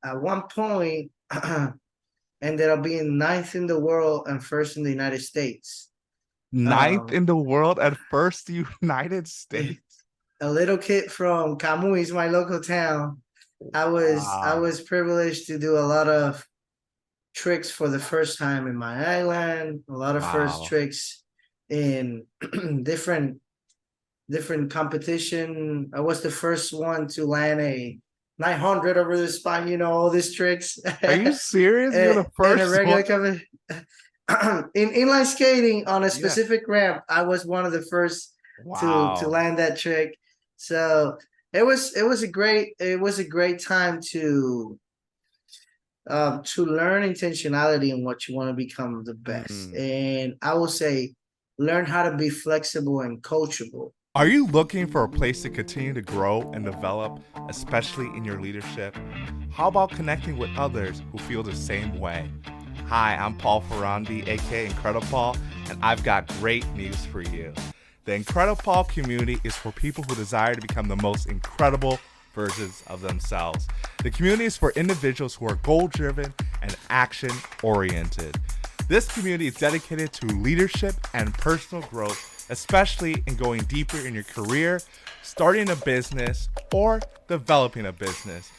at one point ended up being ninth in the world and first in the United States. Ninth in the world at first, the United States. A little kid from Camuy, my local town. I Wow. was privileged to do a lot of tricks for the first time in my island, a lot of first Wow. tricks in different competition. I was the first one to land a 900 over the spine, all these tricks. Are you serious? You're and, the and a first regular one? in inline skating on a Yeah. specific ramp, I was one of the first to Wow. land that trick. So it was a great time to learn intentionality and what you want to become the best. Mm. And I will say, learn how to be flexible and coachable. Are you looking for a place to continue to grow and develop, especially in your leadership? How about connecting with others who feel the same way? Hi, I'm Paul Ferrandi, aka IncrediPaul, and I've got great news for you. The IncrediPaul community is for people who desire to become the most incredible versions of themselves. The community is for individuals who are goal-driven and action-oriented. This community is dedicated to leadership and personal growth, especially in going deeper in your career, starting a business, or developing a business.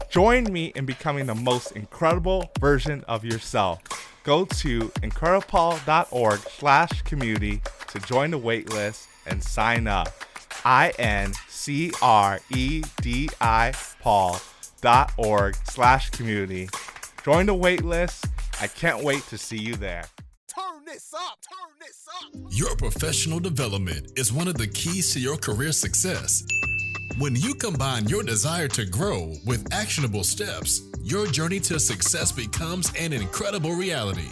Join me in becoming the most incredible version of yourself. Go to IncrediPaul.org/community to join the waitlist and sign up. INCREDI Paul.org/community. Join the waitlist. I can't wait to see you there. Turn this up, turn this up. Your professional development is one of the keys to your career success. When you combine your desire to grow with actionable steps, your journey to success becomes an incredible reality.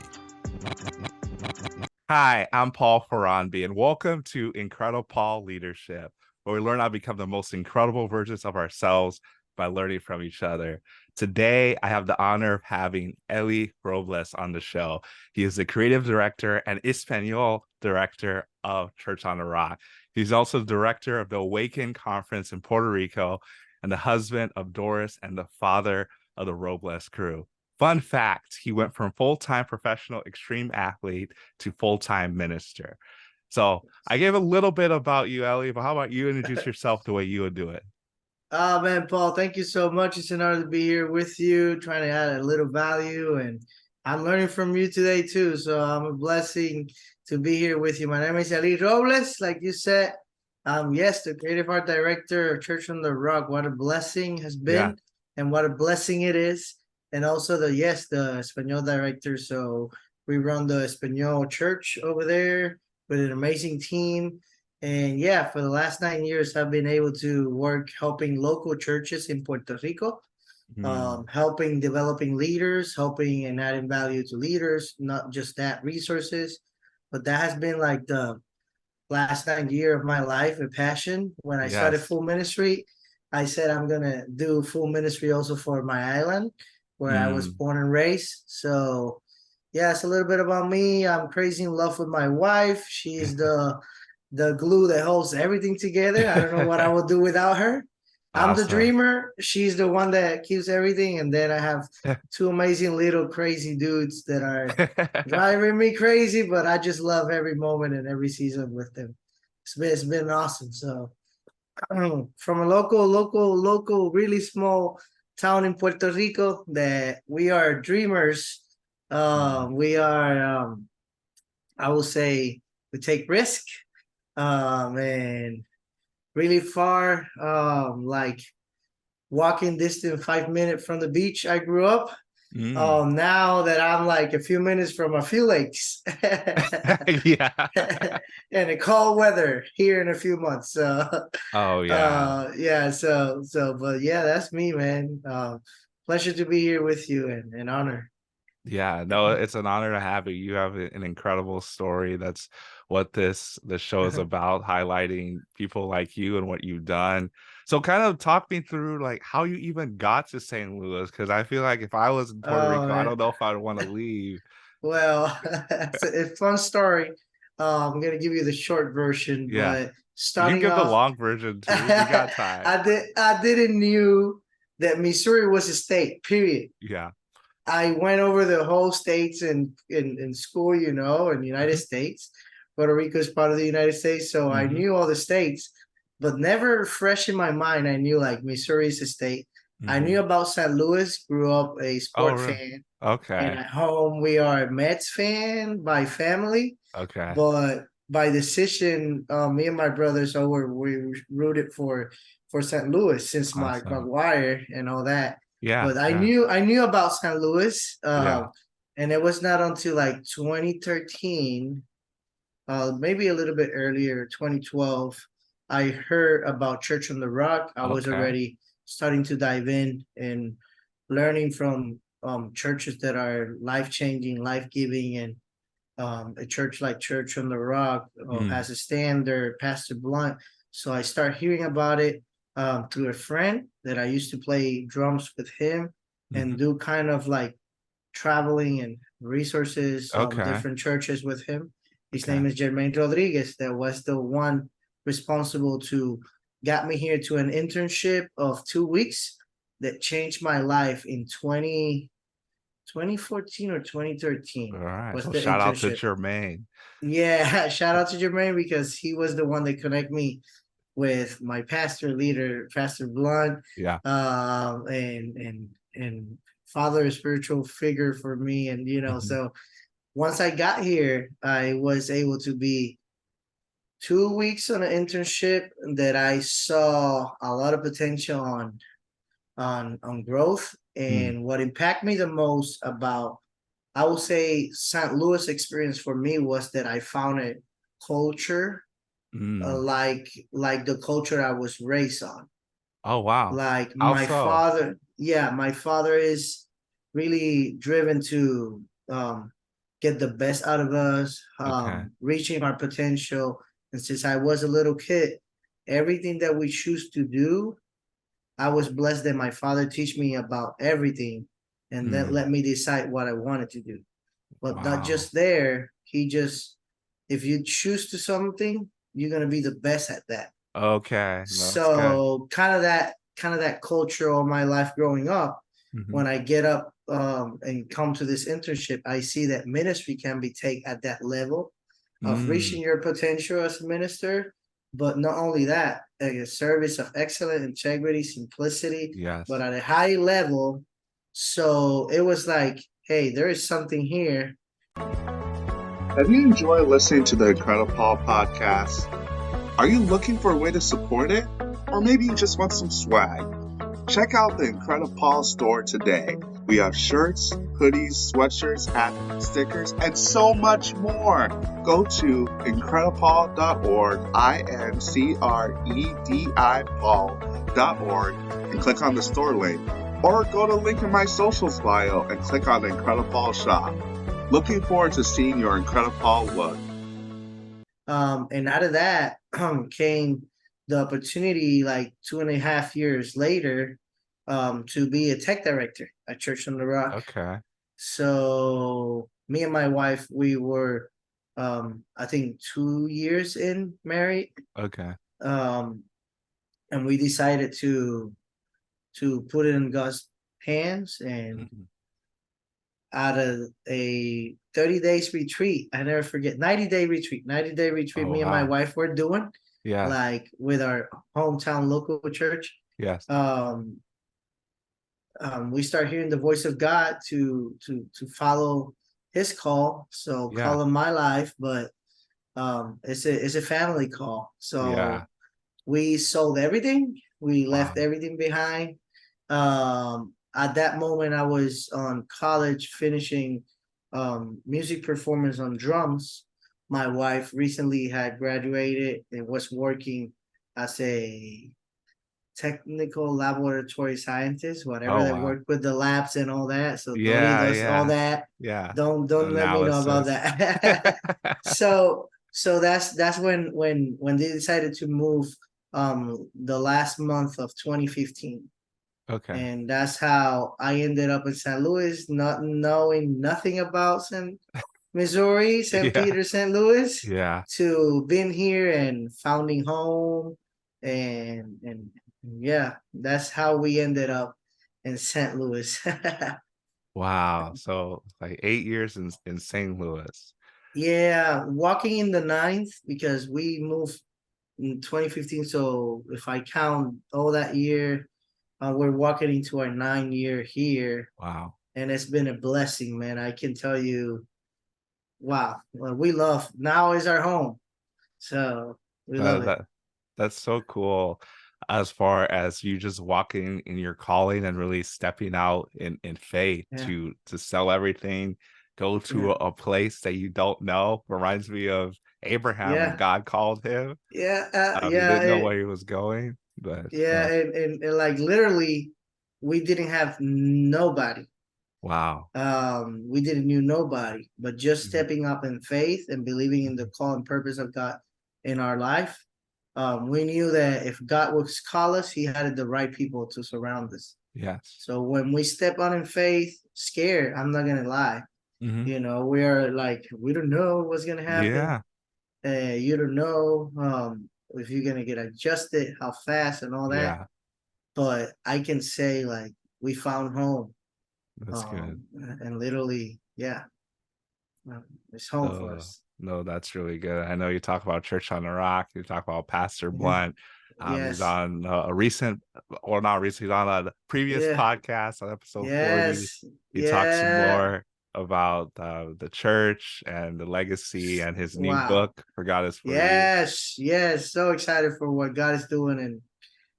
Hi, I'm Paul Ferrandi, and welcome to IncrediPaul Leadership, where we learn how to become the most incredible versions of ourselves by learning from each other. Today, I have the honor of having Eli Robles on the show. He is the creative director and Español director of Church on the Rock. He's also the director of the Awaken conference in Puerto Rico and the husband of Doris and the father of the Robles Crew. Fun fact, he went from full-time professional extreme athlete to full-time minister. So I gave a little bit about you, Eli, but how about you introduce yourself the way you would do it? Oh man, Paul, thank you so much. It's an honor to be here with you, trying to add a little value, and I'm learning from you today too. So I'm a blessing to be here with you. My name is Eli Robles, like you said. Yes, the creative art director of Church on the Rock. What a blessing has Yeah. been, and what a blessing it is. And also the Español director. So we run the Español church over there with an amazing team. And yeah, for the last 9 years, I've been able to work helping local churches in Puerto Rico, helping developing leaders, helping and adding value to leaders, not just that resources, but that has been like the last 9 years of my life, a passion. When I started Yes. full ministry, I said I'm gonna do full ministry also for my island, where I was Mm. born and raised. So yeah, it's a little bit about me. I'm crazy in love with my wife. She's the glue that holds everything together. I don't know what I would do without her. I'm the Awesome. dreamer. She's the one that keeps everything. And then I have two amazing little crazy dudes that are driving me crazy, but I just love every moment and every season with them. It's been awesome. So from a local, really small town in Puerto Rico, that we are dreamers. Mm. We are, I will say, we take risk, and really far, like walking distance 5 minutes from the beach I grew up. Mm. Now that I'm like a few minutes from a few lakes Yeah. and a cold weather here in a few months. So Oh, yeah. yeah, but yeah, that's me, man. Pleasure to be here with you and an honor. Yeah, no, it's an honor to have you. You have an incredible story. That's what this show is about, highlighting people like you and what you've done. So kind of talk me through like how you even got to St. Louis, because I feel like if I was in Puerto Oh Rico, I man. don't know if I'd want to leave. Well, it's a fun story. I'm gonna give you the short version, Yeah. but You can starting give the off, long version too. We got time. I didn't knew that Missouri was a state, period. Yeah. I went over the whole states in school, you know, in the United States. Puerto Rico is part of the United States, so I knew all the states, but never fresh in my mind. I knew like Missouri is a state. I knew about St. Louis, grew up a Oh, sport really? fan, and Okay. at home we are a Mets fan by family, Okay. but by decision, me and my brothers we rooted for St. Louis since my Awesome. McGuire and all that. Yeah. But Yeah. I knew about St. Louis, Yeah. and it was not until like 2013, maybe a little bit earlier, 2012, I heard about Church on the Rock. I was Okay. already starting to dive in and learning from churches that are life changing, life giving, and a church like Church on the Rock has a standard, Pastor Blunt. So I start hearing about it through a friend that I used to play drums with him and do kind of like traveling and resources, Okay. different churches with him. His Okay. name is Jermaine Rodriguez. That was the one responsible to got me here to an internship of 2 weeks that changed my life in 2014 or 2013 All right. was So the shout out to internship. Jermaine. Yeah, shout out to Jermaine because he was the one that connect me with my pastor leader, Pastor Blunt, Yeah. and father, spiritual figure for me. And you know, so once I got here, I was able to be 2 weeks on an internship that I saw a lot of potential on growth. And what impacted me the most about, I would say, St. Louis experience for me was that I found a culture like the culture I was raised on. Oh, wow. Like How my so? father, yeah, my father is really driven to get the best out of us, Okay. reaching our potential. And since I was a little kid, everything that we choose to do, I was blessed that my father teach me about everything and then let me decide what I wanted to do. But not Wow. just there, if you choose to something, you're gonna be the best at that. Okay. That's good. So kind of that culture all my life growing up, when I get up and come to this internship, I see that ministry can be taken at that level of reaching your potential as a minister. But not only that, a service of excellence, integrity, simplicity, Yes. but at a high level. So it was like, hey, there is something here. Have you enjoyed listening to the IncrediPaul podcast? Are you looking for a way to support it? Or maybe you just want some swag? Check out the IncrediPaul store today. We have shirts, hoodies, sweatshirts, hats, stickers, and so much more. Go to IncrediPaul.org, IncrediPaul.org, and click on the store link. Or go to the link in my socials bio and click on the IncrediPaul shop. Looking forward to seeing your IncrediPaul look. And out of that came the opportunity, like 2.5 years later, to be a tech director at Church on the Rock. Okay. So me and my wife, we were, I think 2 years in married. Okay. And we decided to put it in God's hands, and out of a 30 days retreat, I never forget, 90-day retreat, Oh, me and my wow. wife were doing, Yes. like with our hometown local church. Yes. We start hearing the voice of God to follow his call. So Yeah. call in my life, but it's a family call. So Yeah. we sold everything. We left Wow. everything behind. At that moment, I was on college finishing music performance on drums. My wife recently had graduated and was working as a technical laboratory scientist, whatever Oh, they wow. work with the labs and all that. So Doris Yeah. does all Yeah. that. Yeah. Don't let me know about Analysis. that. So that's when they decided to move the last month of 2015. Okay. And that's how I ended up in St. Louis, not knowing nothing about Missouri, St. Yeah. Peter, St. Louis, Yeah. to being here and founding home, and yeah, that's how we ended up in St. Louis. Wow. So like 8 years in St. Louis. Yeah, walking in the ninth because we moved in 2015. So if I count all that year, we're walking into our 9 year here, Wow. and it's been a blessing, man. I can tell you, wow, well, we love now is our home, so we love That, it. that that's so cool as far as you just walking in your calling and really stepping out in faith Yeah, to sell everything, go to yeah, a place that you don't know. Reminds me of Abraham when yeah, God called him. yeah, He yeah, didn't know where he was going, but yeah, and like literally, we didn't have nobody. wow. We didn't knew nobody, but just Mhm, stepping up in faith and believing in the mhm. call and purpose of God in our life. We knew that if God was call us, He had the right people to surround us. Yes. So when we step out in faith, scared, I'm not gonna lie. Mhm. We are like, we don't know what's gonna happen. Yeah. You don't know if you're gonna get adjusted, how fast, and all that. Yeah. But I can say like we found home, That's good. and literally, yeah, it's home for No, us. no, that's really good. I know you talk about Church on the Rock. You talk about Pastor Mhm. Blunt. He's Yes, on a recent, or not recent, he's on a previous yeah, podcast on episode 40. yes, He talks yeah. more about the church and the legacy and his new Wow. book, For God Is For You. Yes, yes. So excited for what God is doing. And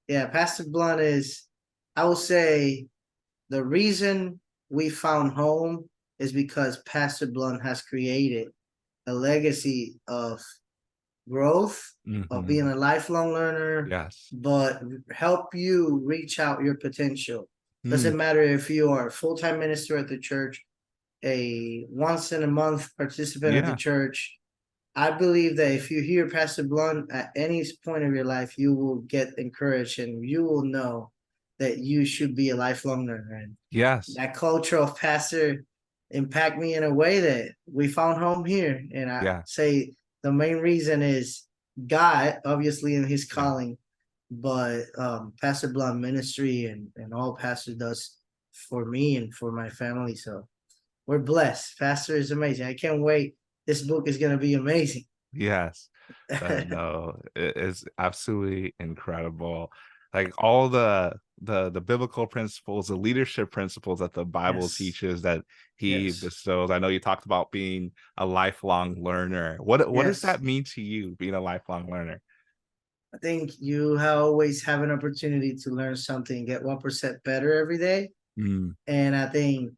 yeah, Pastor Blunt is, I will say, the reason we found home is because Pastor Blunt has created a legacy of growth, of being Hmm. a lifelong learner, Yes. but help you reach out your potential. Mm, Doesn't matter if you are a full-time minister at the church, a once in a month participant at the yeah. church. I believe that if you hear Pastor Blunt at any point of your life, you will get encouraged and you will know that you should be a lifelong learner. And Yes. that culture of pastor impact me in a way that we found home here. And I Yeah. say the main reason is God, obviously in his Yeah. calling, but Pastor Blunt ministry and all Pastor does for me and for my family. So we're blessed. Pastor is amazing. I can't wait. This book is gonna be amazing. Yes. No, it is absolutely incredible. Like all the biblical principles, the leadership principles that the Bible Yes. teaches that he Yes. bestows. I know you talked about being a lifelong learner. What does Yes. that mean to you, being a lifelong learner? I think you always have an opportunity to learn something, get 1% better every day. Mm, And I think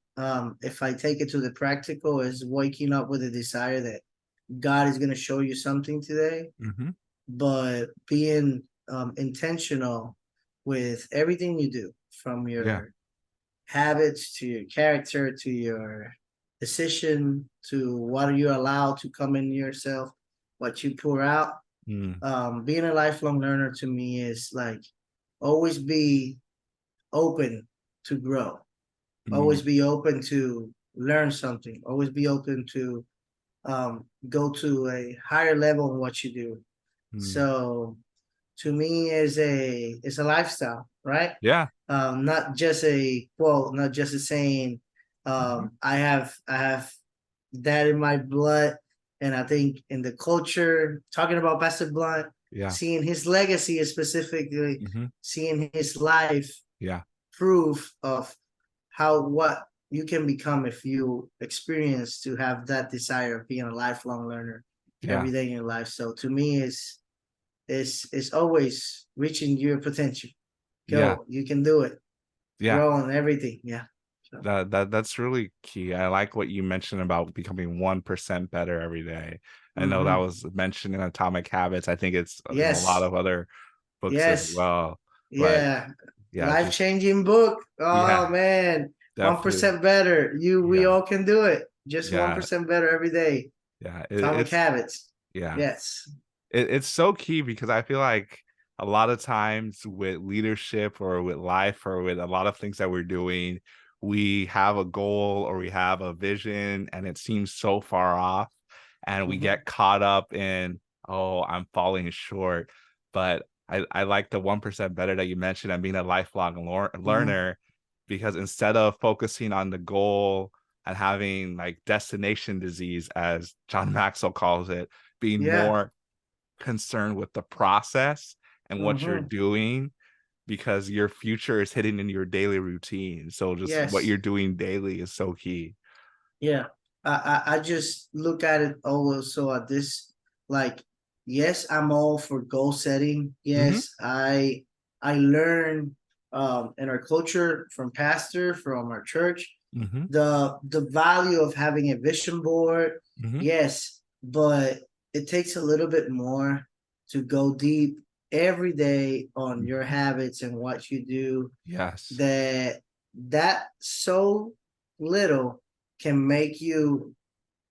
if I take it to the practical, is waking up with a desire that God is going to show you something today, hmm. but being intentional with everything you do, from Yeah. your habits to your character to your decision to what you allow to come in yourself, what you pour out. Mm, Being a lifelong learner to me is like always be open to grow, mm, always be open to learn something, always be open to go to a higher level in what you do. mm. So to me is a lifestyle, right? Yeah. Not just a quote, not just a saying. Mhm. I have that in my blood, and I think in the culture, talking about Pastor Blunt, Yeah. seeing his legacy, specifically Hmm. seeing his life, Yeah. proof of how what you can become if you experience to have that desire of being a lifelong learner every Yeah. day in your life. So to me, is always reaching your potential. Yeah. Go, you can do it. Yeah. Grow and everything. Yeah. So, That's really key. I like what you mentioned about becoming 1% better every day. I know that mhm. was mentioned in Atomic Habits. I think it's in a lot Yes. of other books as Yes. well. But Yeah. yeah, Life just changing book. Oh yeah, man. definitely. 1% better. We Yeah, all can do it. Just yeah, 1% better every day. yeah. Atomic It's habits. yeah. Yes. It's so key because I feel like a lot of times with leadership or with life or with a lot of things that we're doing, we have a goal or we have a vision and it seems so far off and we Mhm. get caught up in, oh, I'm falling short. But I like the 1% better that you mentioned and being a lifelong Mhm. learner. because instead of focusing on the goal and having like destination disease, as John Maxwell calls it, being Yeah. more concerned with the process and what you're Mm-hmm. doing, because your future is hidden in your daily routine. So just what Yes. you're doing daily is so key. Yeah. I just look at it also at this, like, yes, I'm all for goal setting. Mhm. Yes, I learn in our culture from pastor, from our church, Mhm. the value of having a vision board. Mhm. Yes, but it takes a little bit more to go deep every day on your Mhm. habits and what you do, Yes. that so little can make you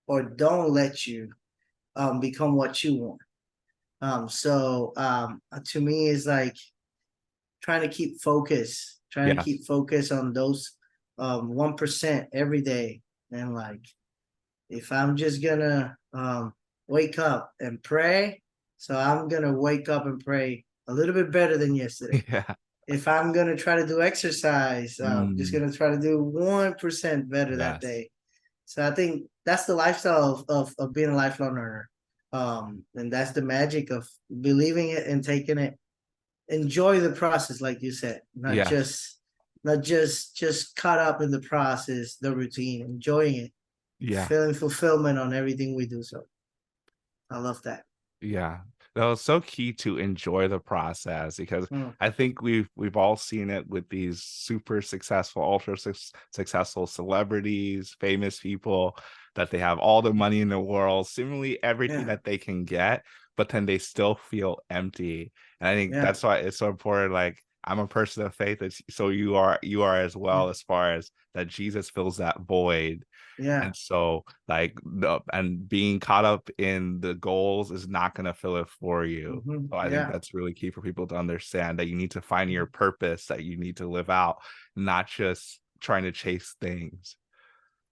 or don't let you become what you want. So to me it's like trying to Yes. keep focus on those 1% every day. And like if I'm just gonna wake up and pray, so I'm gonna wake up and pray a little bit better than yesterday. Yeah. If I'm gonna try to do exercise, just Mm. gonna try to do 1% better that Yes. day. So I think that's the lifestyle of being a lifelong learner. And that's the magic of believing it and taking it. Enjoy the process, like you said, Yes. not just caught up in the process, the routine, enjoying it, Yeah. feeling fulfillment on everything we do. So I love that. Yeah. No, it's so key to enjoy the process, because Mm, I think we've all seen it with these super successful, successful celebrities, famous people, that they have all the money in the world, seemingly everything yeah, that they can get, but then they still feel empty. And I think yeah, that's why it's so important. Like, I'm a person of faith, so you are as yeah, well, as far as that Jesus fills that void. yeah. And so, like, and being caught up in the goals is not going to fill it for you. So I think Yeah. that's really key for people to understand, that you need to find your purpose, that you need to live out, not just trying to chase things.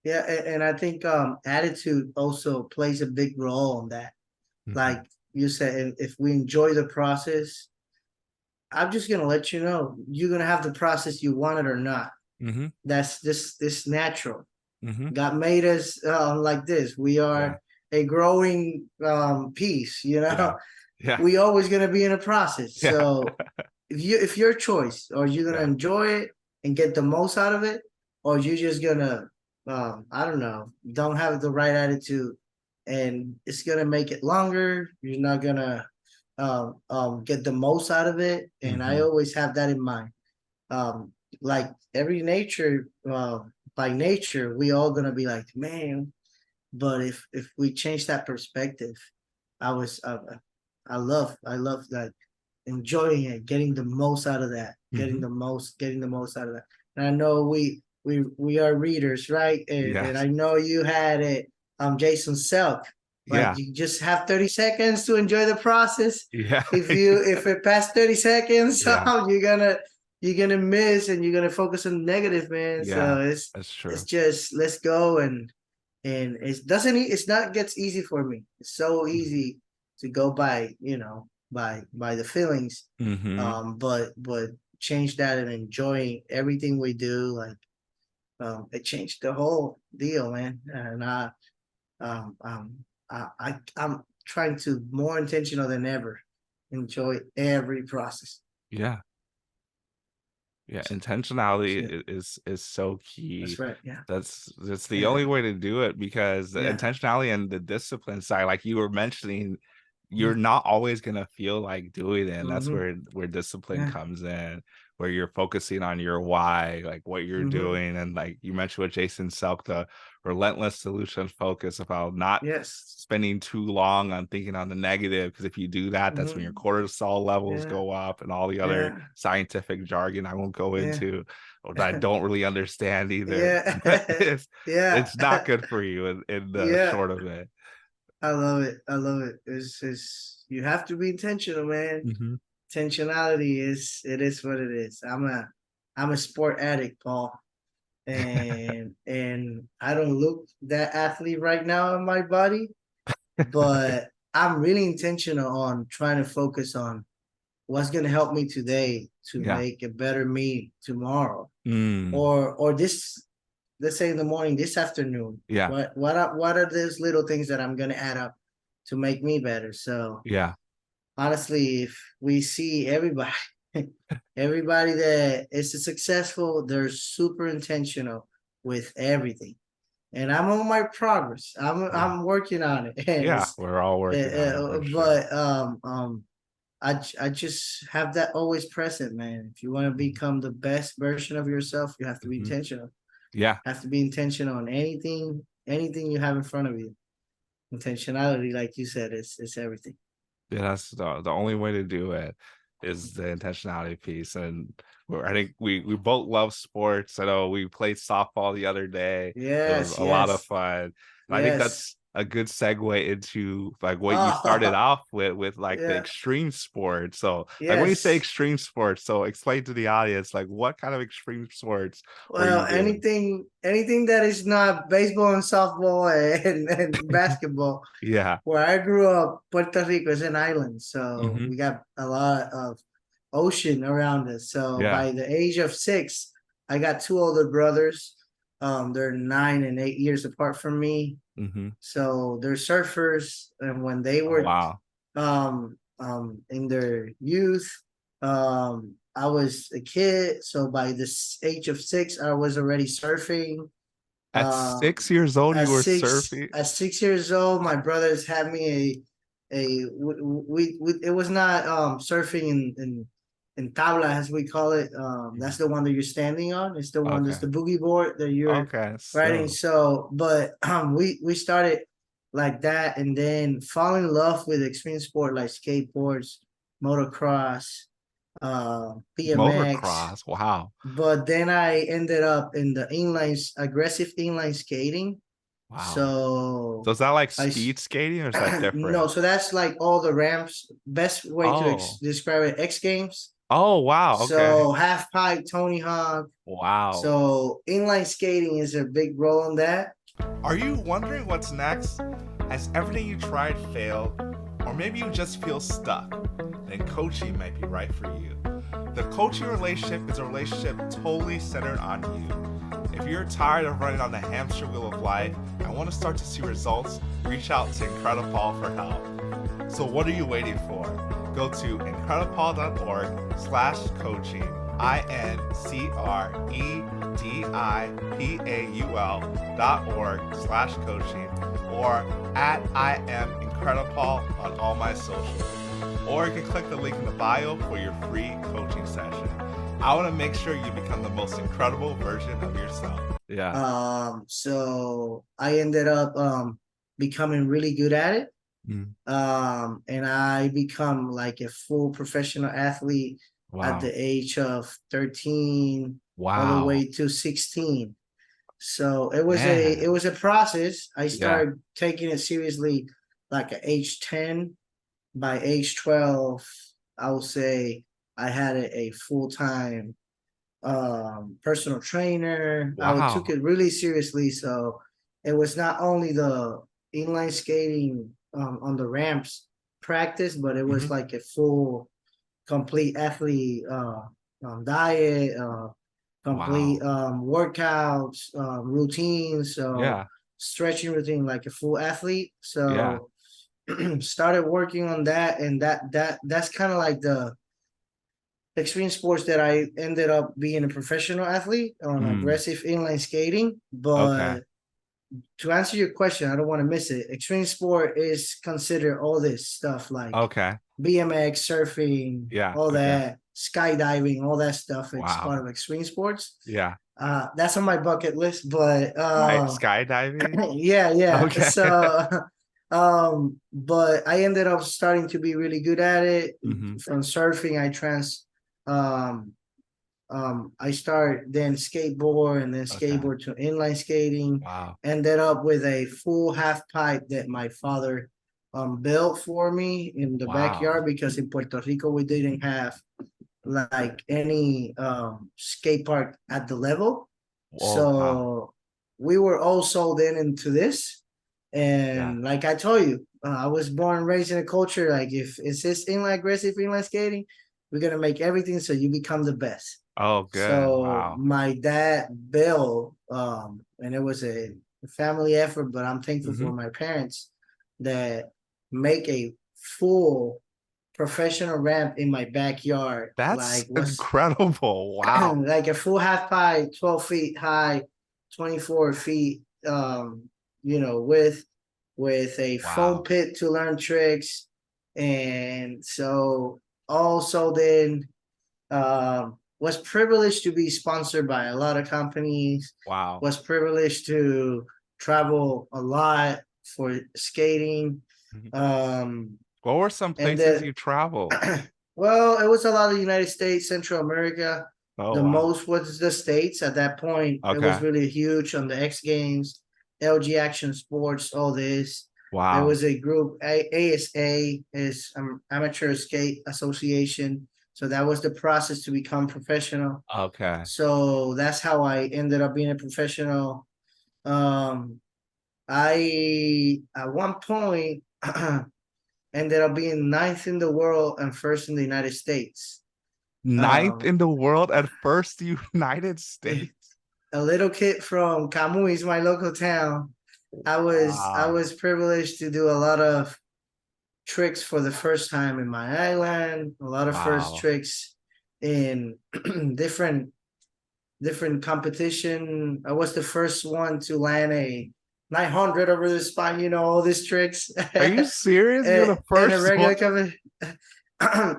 Yeah, and I think attitude also plays a big role in that. Mhm. Like you said, if we enjoy the process, I'm just gonna let you know you're gonna have the process you want it or not. Mhm. That's this natural. Mhm. God made us like this. We Yeah. are a growing piece. You Yeah. know, Yeah. we always gonna be in a process. Yeah. So if your choice, or you're gonna Yeah. enjoy it and get the most out of it, or you're just gonna I don't know, don't have the right attitude, and it's gonna make it longer. You're not gonna get the most out of it. And I Mhm. always have that in mind. Um, like every nature, by nature, we all gonna be like, man. But if we change that perspective, I was I love that, enjoying it, getting the most out of that, Mhm. getting the most out of that. And I know we are readers, right? And Yes. I know you had it, Jason Selk. Like Yeah. you just have 30 seconds to enjoy the process. Yeah. If it past 30 seconds, Yeah. you're gonna miss and you're gonna focus on the negative, man. Yeah. So That's it's true. just let's go. And it's not gets easy for me. It's so easy to go by, by the feelings. Mhm. But change that and enjoying everything we do. Like it changed the whole deal, man. And um um I'm trying to more intentional than ever enjoy every process. Yeah. Yeah, That's intentionality it. is so That's key. right. Yeah. That's the only way to do it, because the Yeah. intentionality and the discipline side, like you were mentioning, you're Mm-hmm. not always gonna feel like doing it. And that's Mm-hmm. where discipline Yeah. comes in, where you're focusing on your why, like what you're Mm-hmm. doing. And like you mentioned with Jason Selk, the relentless solution focus, about not Yes. spending too long on thinking on the negative, because if you do that, that's when your Mm-hmm. cortisol levels Yeah. go up, and all the other Yeah. scientific jargon I won't go Yeah. into, or that I don't really understand either. But Yeah. it's not Yeah. good for you in the Yeah. short of it. I love it. I love it. It's you have to be intentional, man. Mhm. Intentionality is what it is. I'm a sport addict, Paul. And I don't look that athlete right now in my body, but I'm really intentional on trying to focus on what's gonna help me today to Yeah. make a better me tomorrow, Mm. or this, let's say in the morning, this afternoon. Yeah. What are those little things that I'm gonna add up to make me better? So Yeah. honestly, if we see everybody, everybody that is successful, they're super intentional with everything. And I'm on my progress. I'm working on it, and Yeah. it's We're all working on it for sure. but I just have that always present, man. If you want to become the best version of yourself, you have to be Mhm. intentional. Yeah. Have to be intentional on anything you have in front of you. Intentionality, like you said, is everything. Yeah, that's the only way to do it is the intentionality piece. And I think we both love sports. I know we played softball the other day. It was Yes, a lot of yes, fun. And I think yes. that's a good segue into like what you started Oh, off with like the yeah, extreme sports. So like when you say yes. extreme sports, so explain to the audience like what kind of extreme sports were you Well, doing? anything that is not baseball and softball and basketball. Yeah. Where I grew up, Puerto Rico is an island, so Hmm. we got a lot of ocean around us. So Yeah. by the age of 6, I got 2 older brothers. They're 9 and 8 years apart from me. Hmm. So they're surfers, and when they Oh, were wow. in their youth, I was a kid. So by the age of 6, I was already surfing. At Um, 6 years old, at you were six surfing? at 6 years old, my brothers had me we it was not surfing in tabla, as we call it. That's the one that you're standing on. It's the one that's Okay. the boogie board that you're Okay. riding. So. So but we started like that, and then fall in love with extreme sport like skateboards, motocross, BMX. Motocross. Wow. But then I ended up in the aggressive inline skating. Wow. So So is that like I speed skating or is that no, different? so that's like all the ramps. Best way to Oh. describe it, X Games. Oh, wow. Okay. So half pipe, Tony Hawk. Wow. So inline skating is a big role in that. Are you wondering what's next? Has everything you tried failed? Or maybe you just feel stuck? Then coaching might be right for you. The coaching relationship is a relationship totally centered on you. If you're tired of running on the hamster wheel of life and want to start to see results, reach out to IncrediPaul for help. So what are you waiting for? Go to IncrediPaul.org/coaching, IncrediPaul.org/coaching, or at I am IncrediPaul on all my socials. Or you can click the link in the bio for your free coaching session. I want to make sure you become the most incredible version of yourself. Yeah. So I ended up becoming really good at it. Mm. And I become like a full professional athlete at Wow. the age of 13 all the Wow. way to 16. So it was Man. a process. I Yeah. started taking it seriously like at age 10. By age 12, I would say I had a full-time personal trainer. I took Wow. it really seriously. So it was not only the inline skating on the ramps practice, but it was Mhm. like a full complete athlete diet, complete Wow. workouts, routines, so Yeah. stretching routine like a full athlete. Yeah. So started working on that, and that's kind of like the extreme sports that I ended up being a professional athlete on Mm. aggressive inline skating. Okay. But to answer your question, I don't want to miss it. Extreme sport is considered all this stuff like Okay. BMX, surfing, Yeah. all Okay. that, skydiving, all that stuff. It's part Wow. of extreme sports. Yeah. That's on my bucket list, but Skydiving? yeah. Okay. So but I ended up starting to be really good at it. Mhm. From surfing, um I started then skateboard, and then Okay. skateboard to inline skating. Wow. Ended up with a full half pipe that my father built for me in the Wow. backyard, because in Puerto Rico we didn't have like any skate park at the level. Oh, wow. So we were all sold into this. Yeah. And like I told you, I was born and raised in a culture like, if it's this inline aggressive inline skating, We're gonna make everything so you become the best. Oh, good. So Wow. my dad, Bill, and it was a family effort, but I'm thankful Mhm. for my parents that make a full professional ramp in my backyard. That's Like was incredible. Wow. like a full half pipe, 12 feet high, 24 feet, with a foam Wow. pit to learn tricks. And so also then was privileged to be sponsored by a lot of companies, Wow. was privileged to travel a lot for skating. Mhm. Um, What were some and places then you traveled? well, it was a lot of the United States, Central America. Oh, The wow. most was the States at that point. It was Okay. really huge on the X Games, LG Action Sports, all this. There Wow. was a group, ASA is Amateur Skate Association. So that was the process to become professional. Okay. So that's how I ended up being a professional. Um, I at one point ended up being ninth in the world and first in the United States. Ninth Um, in the world at first, United States. a little kid from Camuys, my local town. I Wow. was privileged to do a lot of tricks for the first time in my island, a lot of first Wow. tricks in different competition. I was the first one to land a 900 over the spine, all these tricks. Are you serious? You're and, the and a first one? regular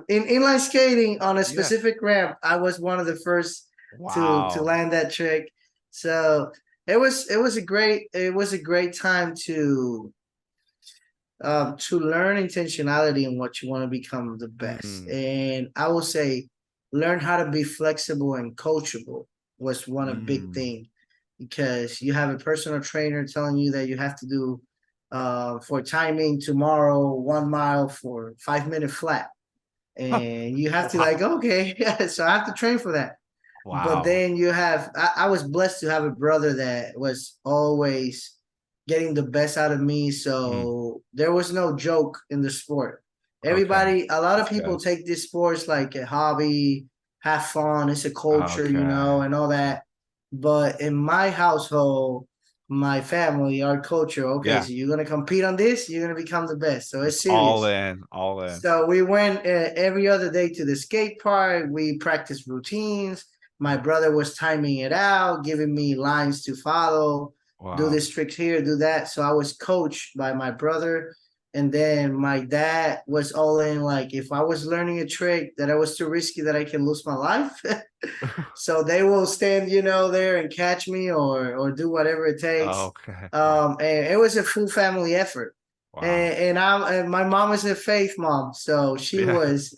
in inline skating on a Yeah. specific ramp, I was one of the first to Wow. land that trick. So it was a great time to learn intentionality and what you want to become the best. Mm, And I will say, learn how to be flexible and coachable was one of big mm. thing, because you have a personal trainer telling you that you have to do for timing tomorrow 1 mile for 5 minute flat, and you have to Wow. like, okay, so I have to train for that. But Wow. then I was blessed to have a brother that was always getting the best out of me. Mm, So there was no joke in the sport. okay. A lot of That's people good. take this sports like a hobby, have fun, it's a culture, Okay. and all that. But in my household, my family, our culture, okay, Yeah. so you're gonna compete on this, you're gonna become the best. So It's it's all serious. in. All in. So we went every other day to the skate park. We practiced routines. My brother was timing it out, giving me lines to follow, do Wow. this trick here, do that. So I was coached by my brother. And then my dad was all in, like, if I was learning a trick that I was too risky that I can lose my life. So they will stand, there and catch me or do whatever it takes. Okay. Wow. And it was a full family effort. Wow. And my mom is a faith mom, so she Yeah. was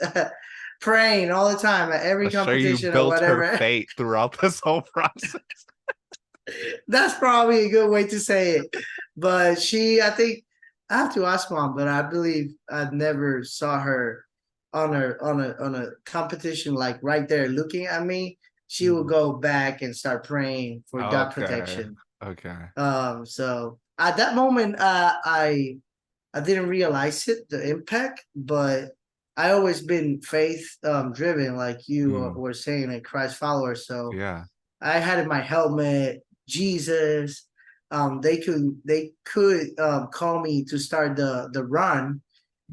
praying all the time at every I'm sure you competition or built her whatever. fate throughout this whole process. That's probably a good way to say it. But I think I have to ask mom, but I believe I never saw her on a competition like right there looking at me. She will Mm. go back and start praying for God Okay. protection. Okay. So at that moment, I didn't realize it, the impact, but I always been faith driven, like you Mm. were saying, a Christ follower. So Yeah. I had in my helmet Jesus. They could call me to start the run,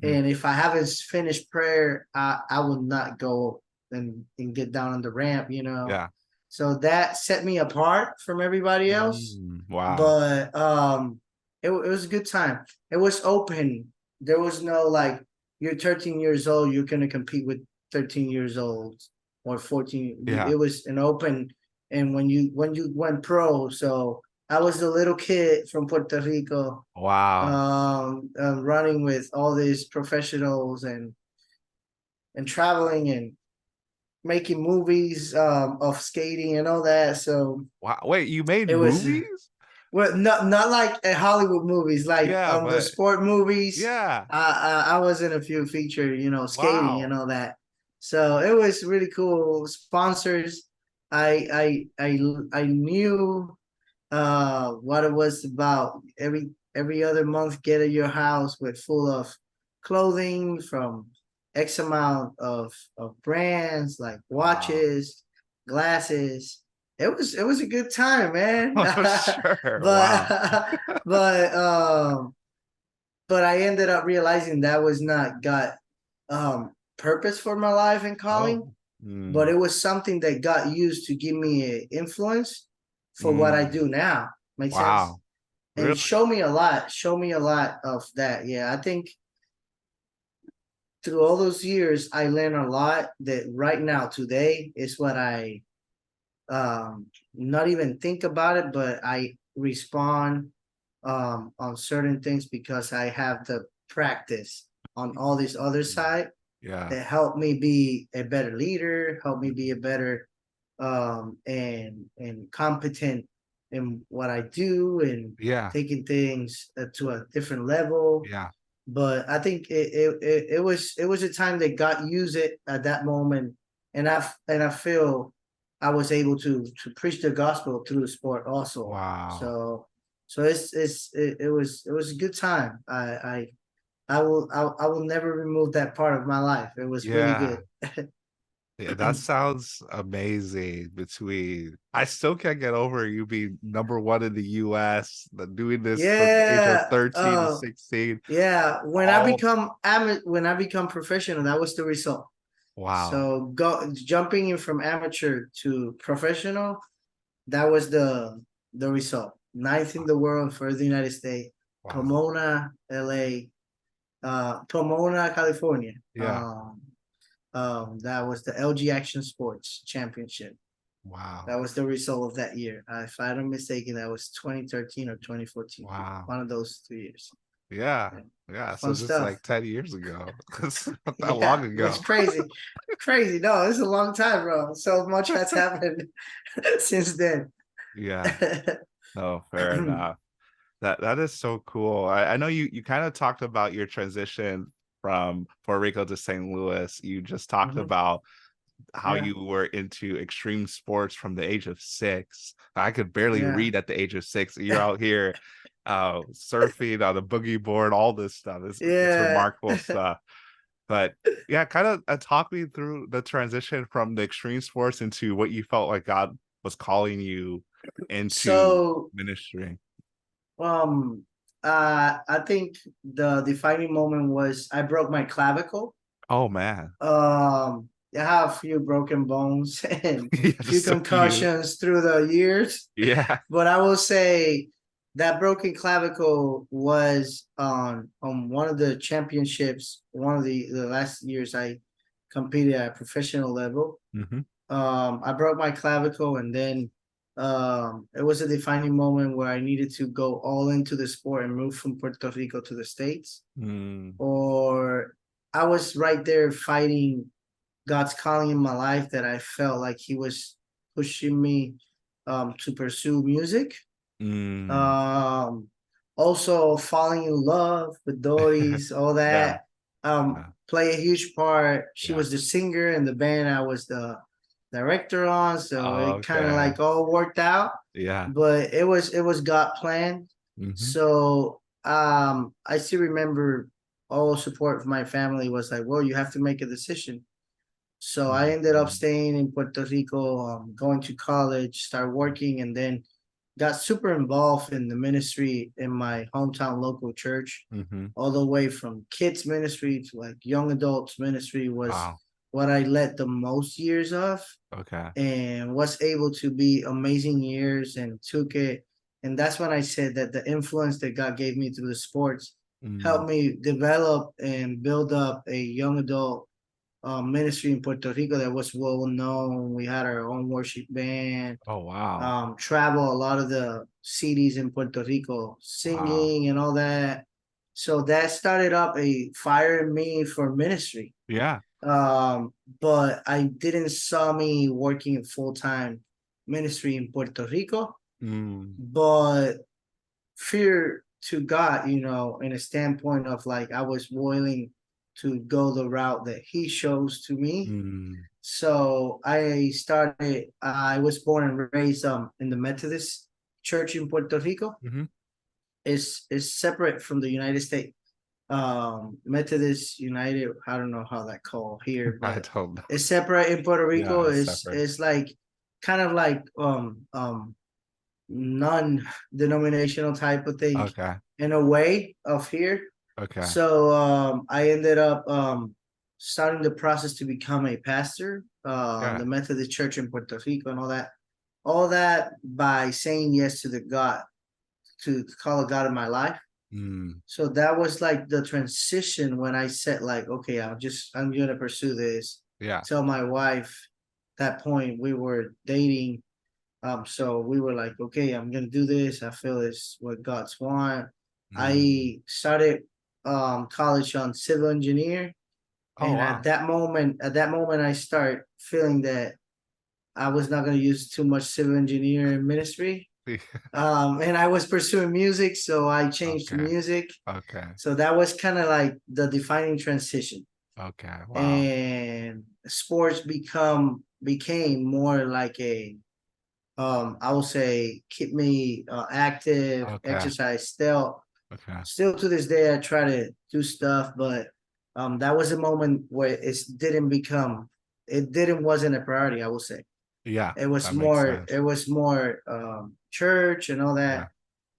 Mhm. and if I haven't finished prayer, I will not go and get down on the ramp. Yeah. So that set me apart from everybody else. Wow. But it was a good time. It was open. There was no like, you're 13 years old, you're gonna compete with 13 years old or 14. Yeah. It was an open, and when you went pro, so I was the little kid from Puerto Rico, Wow. running with all these professionals and traveling and making movies of skating and all that. So Wow. Wait, you made it was, movies? well, not like a Hollywood movies, like Yeah, the but sport movies. yeah. I was in a few feature, skating and Wow. all that. So it was really cool. Sponsors, I knew what it was about. Every other month, get at your house with full of clothing from X amount of brands like Wow. watches, glasses. It was a good time, man. Oh, sure. Wow. but but but I ended up realizing that was not God purpose for my life and calling, Oh. but Mm, it was something that God used to give me a influence for what I mm. do now. Make sense? Wow. And Really? show me a lot of that. Yeah, I think through all those years, I learned a lot that right now, today, is what I not even think about it, but I respond on certain things because I have the practice on all this other side Yeah. that helped me be a better leader, help me be a better and competent in what I do and Yeah. taking things to a different level. Yeah. But I think it was a time that God used it at that moment, and I feel I was able to preach the gospel through the sport also. Wow. So it was a good time. I will never remove that part of my life. It was really Yeah. good. Yeah, that sounds amazing. Between, I still can't get over you being number one in the US, doing this from the age of Yeah. 13 to 16. Yeah. All When I become professional, that was the result. wow. So jumping in from amateur to professional, that was the result. Ninth in the world for the United States, Wow. Pomona, LA, Pomona, California. Yeah. That was the LG Action Sports Championship. Wow. That was the result of that year. If I'm not mistaken, that was 2013 or 2014. Wow. One of those 2 years. Yeah. Yeah. Yeah. So Fun this is stuff. like 10 years ago. It's not that long Yeah, it's ago. crazy. Crazy. No, it's a long time, bro. So much has happened since then. Yeah. Oh, fair enough. That is so cool. I know you kind of talked about your transition from Puerto Rico to St. Louis. You just talked Mhm. about how Yeah, you were into extreme sports from the age of 6. I could barely yeah, read at the age of 6. You're out here surfing on a boogie board, all this stuff. It's yeah. remarkable stuff. But yeah, kind of talk me through the transition from the extreme sports into what you felt like God was calling you into So, ministry. um, I think the defining moment was I broke my clavicle. Oh man. I have a few broken bones and Yeah, a few just a few. concussions through the years. Yeah. But I will say that broken clavicle was on one of the championships, one of the last years I competed at a professional level. Hmm. I broke my clavicle, and then it was a defining moment where I needed to go all into the sport and move from Puerto Rico to the States. Mm, Or I was right there fighting God's calling in my life, that I felt like He was pushing me to pursue music. mm. Um, Also falling in love with Doris, all Yeah, that yeah, play a huge part. She yeah. was the singer in the band I was the director on, so it kind of Okay. like all worked out. Yeah. But it was God planned. Hmm. So I still remember all support from my family was like, well, you have to make a decision. So I ended up Hmm. staying in Puerto Rico, going to college, start working, and then got super involved in the ministry in my hometown local church, Hmm. all the way from kids ministry to like young adults ministry was Wow. what I led the most years of, Okay. and was able to be amazing years and took it. And that's when I said that the influence that God gave me through the sports Mm. helped me develop and build up a young adult ministry in Puerto Rico that was well known. We had our own worship band, Oh, wow. travel a lot of the cities in Puerto Rico, Wow. singing and all that. So that started up a fire in me for ministry. Yeah. But I didn't saw me working in full-time ministry in Puerto Rico, Mm. but fear to God, in a standpoint of like I was willing to go the route that He shows to me. Mm. So I was born and raised in the Methodist Church in Puerto Rico. Hmm. Is separate from the United States. Methodist United. I don't know how that called here, I but don't know. it's separate in Puerto Rico. Yeah, it's It's separate. it's like kind of like non-denominational type of thing Okay. in a way of here. Okay. So I ended up starting the process to become a pastor, Yeah. the Methodist Church in Puerto Rico and all that. All that by saying yes to the God, to call a God in my life. Mm, So that was like the transition when I said like, okay, I'm gonna pursue this. yeah. Tell my wife. That point we were dating. So we were like, okay, I'm gonna do this. I feel it's what God's want. Mm. I started college on civil engineer, Oh, and wow. at that moment I start feeling that I was not gonna use too much civil engineer in ministry. And I was pursuing music, so I changed to Okay. music. Okay. So that was kind of like the defining transition. Okay. Wow. And sports became more like a I would say keep me active, Okay. exercise still. Okay. Still to this day I try to do stuff, but that was a moment where it didn't wasn't a priority, I would say. Yeah, It was that makes more sense. it was more church and all Yeah. that.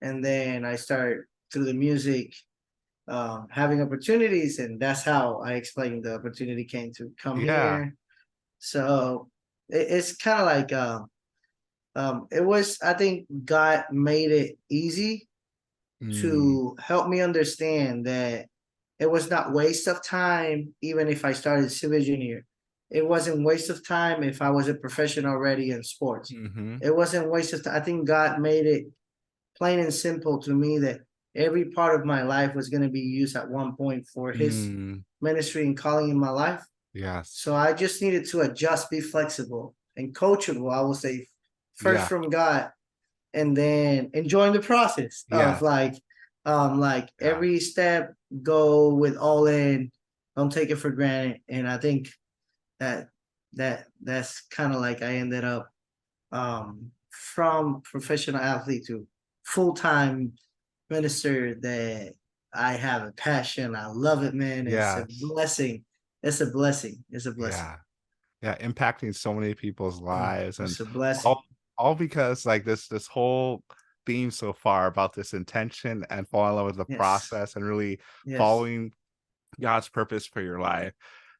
And then I started through the music having opportunities, and that's how I explained the opportunity came to come Yeah. here. So it's kind of like it was, I think God made it easy Mm, to help me understand that it was not waste of time, even if I started civil engineer. It wasn't waste of time if I was a professional already in sports. mm-hmm. It wasn't waste of time. I think God made it plain and simple to me that every part of my life was going to be used at one point for his Mm, ministry and calling in my life. yes. So I just needed to adjust, be flexible and coachable, I will say, first Yeah. from God, and then enjoying the process of Yes. like Yeah. every step, go with all in, don't take it for granted. And I think that that's kind of like I ended up from professional athlete to full-time minister, that I have a passion. I love it, man. It's a Yes. blessing. It's a blessing. It's a blessing. Yeah. Yeah. Impacting so many people's lives, and It's a blessing. all all because like this whole theme so far about this intention and falling in love with the Yes. process and really Yes. following God's purpose for your life.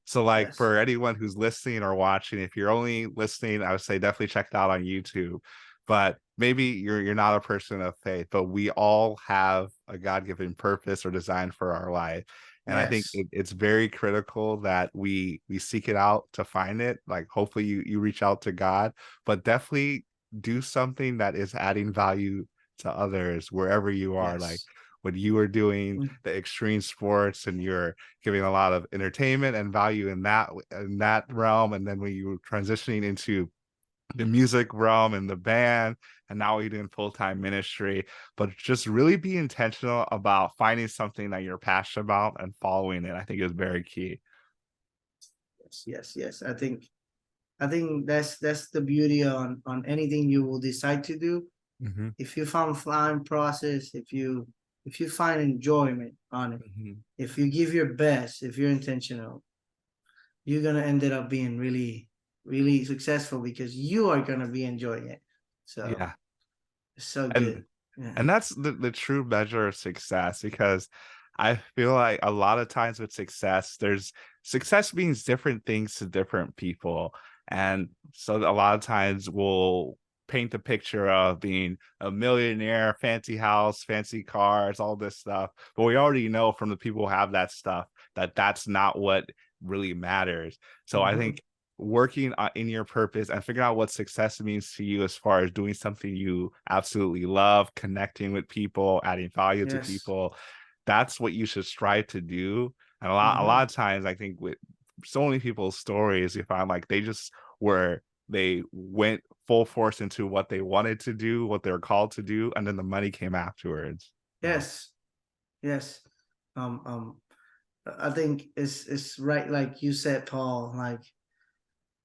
So, like, Yes. for anyone who's listening or watching, if you're only listening, I would say definitely check it out on YouTube. But maybe you're not a person of faith, but we all have a God-given purpose or design for our life. And I think Yes. it's very critical that we seek it out to find it. Like, hopefully you reach out to God, but definitely do something that is adding value to others wherever you are. Like Yes. when you are doing Mm. the extreme sports and you're giving a lot of entertainment and value in that realm, and then when you were transitioning into the music realm and the band, and now you're doing full-time ministry, but just really be intentional about finding something that you're passionate about and following it. I think is very key. Yes. Yes. Yes. I think that's the beauty on anything you will decide to do. Hmm. If you found flying process, if you find enjoyment on it, Hmm. if you give your best, if you're intentional, you're gonna end up being really, really successful because you are gonna be enjoying it. So Yeah. it's so and good. Yeah. And that's the true measure of success, because I feel like a lot of times with success, there's success means different things to different people. And so a lot of times we'll paint the picture of being a millionaire, fancy house, fancy cars, all this stuff. But we already know from the people who have that stuff that that's not what really matters. So I Mhm. think working in your purpose and figuring out what success means to you as far as doing something you absolutely love, connecting with people, adding value to Yes. people, that's what you should strive to do. And a lot Mhm. of times I think with so many people's stories, you find like they went full force into what they wanted to do, what they were called to do, and then the money came afterwards. So, Yes. Yes. Um. Um. I think it's right, like you said, Paul. Like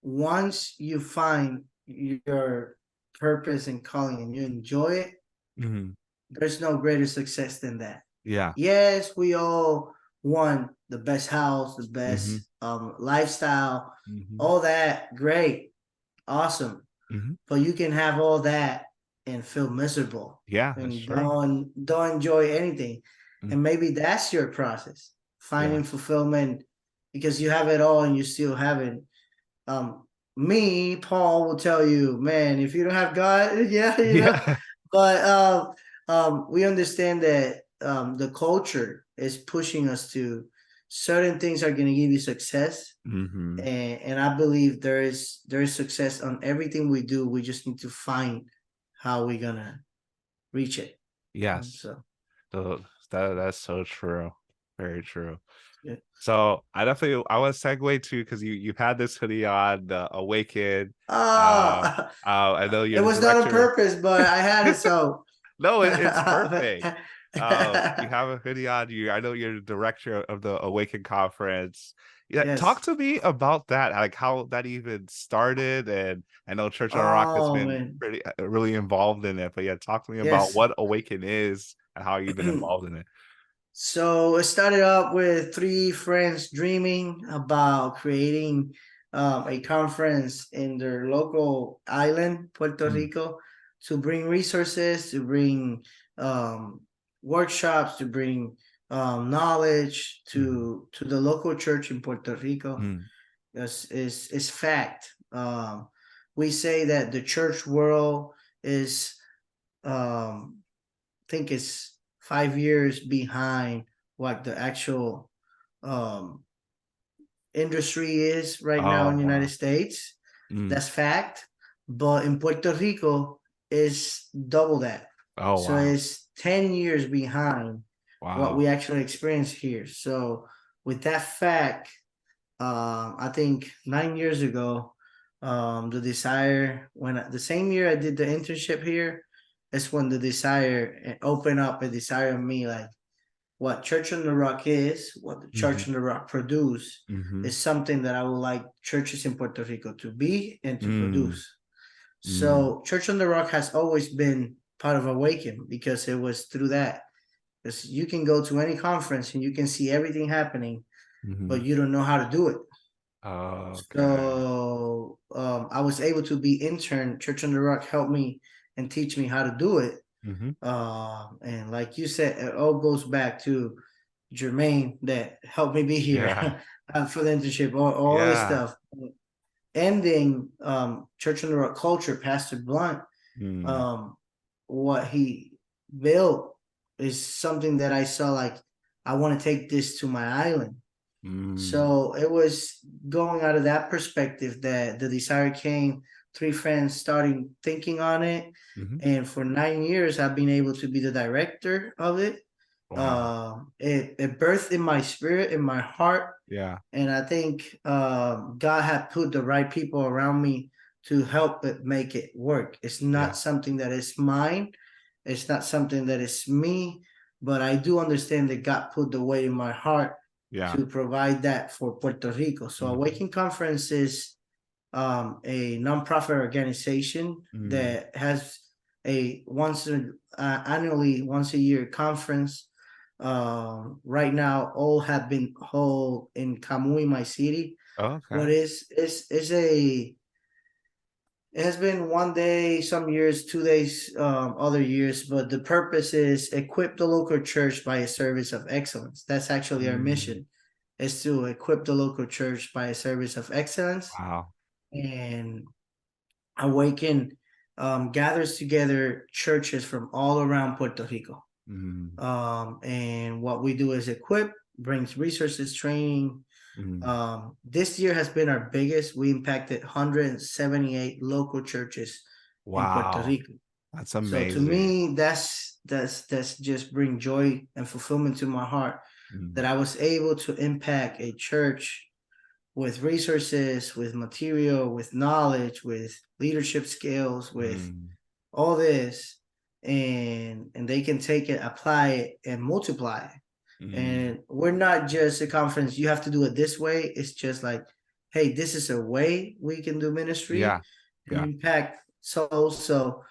once you find your purpose and calling and you enjoy it, mhm. there's no greater success than that. Yeah. Yes, want the best house, the best lifestyle, Mhm. all that, great, awesome. Mhm. But you can have all that and feel miserable Yeah, that's and true. don't enjoy anything. Mm. And maybe that's your process, finding Yeah. fulfillment because you have it all and you still haven't. Me, Paul will tell you, man, if you don't have God, yeah, Yeah. but we understand that the culture is pushing us to certain things are going to give you success, Mhm. and I believe there is success on everything we do. We just need to find how we're gonna reach it. Yes. So So that's so true. Very true. yeah. So I want to segue to because you had this hoodie on, the Awaken. Ah, I know it you're the was not on director. purpose, but I had it so. No, it's perfect. You have a hoodie on you. I know you're the director of the Awaken conference. Yeah, talk Yes. to me about that, like how that even started. And I know Church on the Rock has Oh been man. pretty really involved in it. But yeah, talk to me about Yes. what Awaken is and how you've been involved in it. So it started up with three friends dreaming about creating a conference in their local island, Puerto Mm, Rico, to bring resources, to bring um, workshops, to bring knowledge mm, to the local church in Puerto Rico. mm. Is fact. We say that the church world is think it's 5 years behind what the actual um, industry is right now Oh in the United wow. States. Mm. That's fact. But in Puerto Rico, is double that. Oh So wow. it's 10 years behind what we Wow. actually experience here. So with that fact, I think 9 years ago, the desire when the same year I did the internship here, that's when the desire opened up a desire in me, like what Church on the Rock is, what the Church Hmm. on the Rock produce, Hmm. is something that I would like churches in Puerto Rico to be and to Mm, produce. mm, So Church on the Rock has always been part of Awaken because it was through that. Because you can go to any conference and you can see everything happening, hmm. but you don't know how to do it. Okay. So I was able to be intern. Church on the Rock helped me and teach me how to do it. Hmm. And like you said, it all goes back to Jermaine that helped me be here Yeah. for the internship, all this Yeah. stuff. Ending Church on the Rock culture, Pastor Blunt, Mm, um, what he built is something that I saw like I want to take this to my island. mm, So it was going out of that perspective that the desire came, three friends starting thinking on it. hmm. And for 9 years, I've been able to be the director of it. Wow. It birthed in my spirit, in my heart. Yeah. And I think God had put the right people around me to help it make it work. It's Yeah. not something that is mine. It's not something that is me, but I do understand that God put the way in my heart Yeah. to provide that for Puerto Rico. So Hmm. Awaken Conference is a nonprofit organization Mm. that has a annually once a year conference. Right now, all have been held in Kamui, my city. Okay. But is a it has been one day, some years, 2 days, other years, but the purpose is equip the local church by a service of excellence. That's actually our Mm. mission, is to equip the local church by a service of excellence. Wow. And Awaken gathers together churches from all around Puerto Rico. Mm. And what we do is equip, brings resources, training. Mm. This year has been our biggest. We impacted 178 local churches in Puerto Wow. Rico. That's So to amazing. me, that's just bring joy and fulfillment to my heart that Mm. I was able to impact a church with resources, with material, with knowledge, with leadership skills, with Mm. all this, and they can take it, apply it, and multiply it. Mm. And we're not just a conference, you have to do it this way. It's just like, hey, this is a way we can do ministry Yeah. and Yeah. impact souls. So